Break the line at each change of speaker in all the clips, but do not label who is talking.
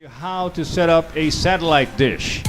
How to set up a satellite dish.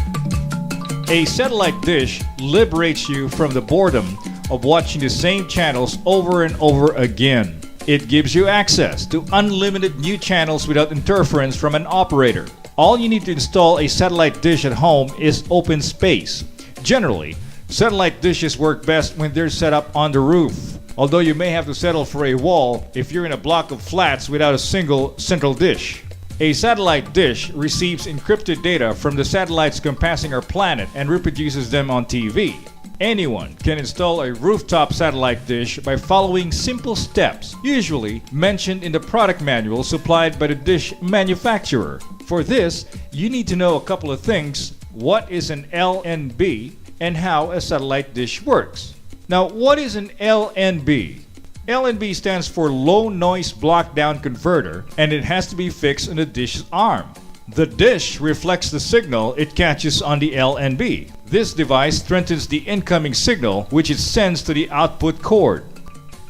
A satellite dish liberates you from the boredom of watching the same channels over and over again. It gives you access to unlimited new channels without interference from an operator. All you need to install a satellite dish at home is open space. Generally, satellite dishes work best when they're set up on the roof, although you may have to settle for a wall if you're in a block of flats without a single central dish. A satellite dish receives encrypted data from the satellites compassing our planet and reproduces them on TV. Anyone can install a rooftop satellite dish by following simple steps, usually mentioned in the product manual supplied by the dish manufacturer. For this, you need to know a couple of things: what is an LNB and how a satellite dish works. Now, what is an LNB? LNB stands for Low Noise Block Down Converter, and it has to be fixed on the dish's arm. The dish reflects the signal it catches on the LNB. This device strengthens the incoming signal, which it sends to the output cord.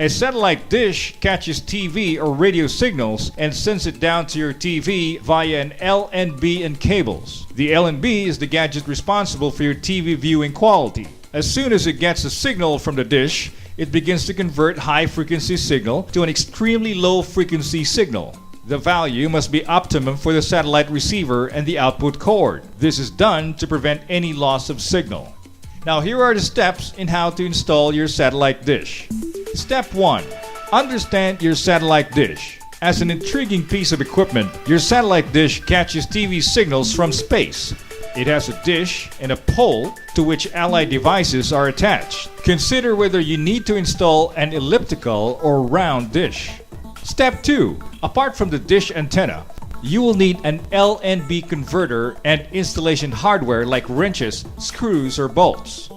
A satellite dish catches TV or radio signals and sends it down to your TV via an LNB and cables. The LNB is the gadget responsible for your TV viewing quality. As soon as it gets a signal from the dish, it begins to convert high-frequency signal to an extremely low-frequency signal. The value must be optimum for the satellite receiver and the output cord. This is done to prevent any loss of signal. Now, here are the steps in how to install your satellite dish. Step 1. Understand your satellite dish. As an intriguing piece of equipment, your satellite dish catches TV signals from space. It has a dish and a pole to which allied devices are attached. Consider whether you need to install an elliptical or round dish. Step 2. Apart from the dish antenna, you will need an LNB converter and installation hardware like wrenches, screws, or bolts.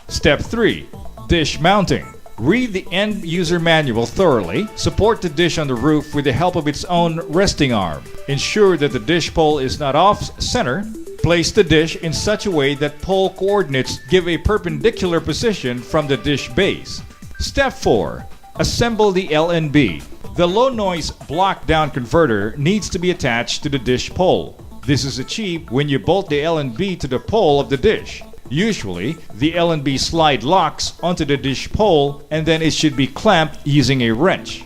Step 3. Dish mounting. Read the end user manual thoroughly. Support the dish on the roof with the help of its own resting arm. Ensure that the dish pole is not off center. Place the dish in such a way that pole coordinates give a perpendicular position from the dish base. Step 4. Assemble the LNB. The low noise block down converter needs to be attached to the dish pole. This is achieved when you bolt the LNB to the pole of the dish. Usually, the LNB slide locks onto the dish pole and then it should be clamped using a wrench.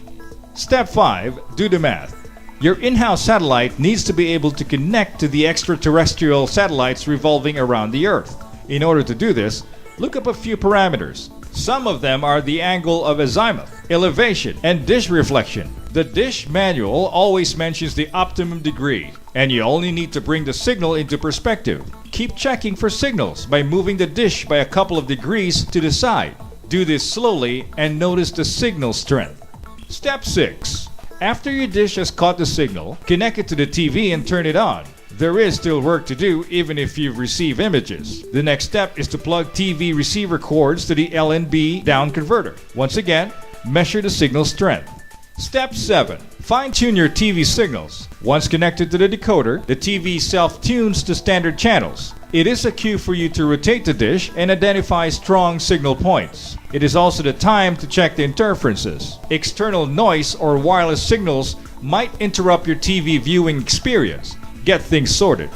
Step 5. Do the math. Your in-house satellite needs to be able to connect to the extraterrestrial satellites revolving around the Earth. In order to do this, look up a few parameters. Some of them are the angle of azimuth, elevation, and dish reflection. The dish manual always mentions the optimum degree, and you only need to bring the signal into perspective. Keep checking for signals by moving the dish by a couple of degrees to the side. Do this slowly and notice the signal strength. Step 6. After your dish has caught the signal, connect it to the TV and turn it on. There is still work to do even if you've received images. The next step is to plug TV receiver cords to the LNB down converter. Once again, measure the signal strength. Step 7. Fine-tune your TV signals. Once connected to the decoder, the TV self-tunes to standard channels. It is a cue for you to rotate the dish and identify strong signal points. It is also the time to check the interferences. External noise or wireless signals might interrupt your TV viewing experience. Get things sorted.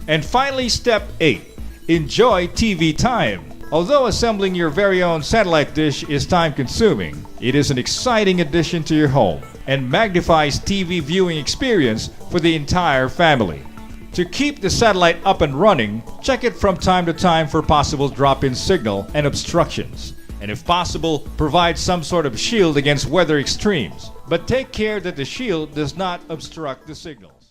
And finally, step 8. Enjoy TV time. Although assembling your very own satellite dish is time-consuming, it is an exciting addition to your home and magnifies TV viewing experience for the entire family. To keep the satellite up and running, check it from time to time for possible drop-in signal and obstructions. And if possible, provide some sort of shield against weather extremes. But take care that the shield does not obstruct the signals.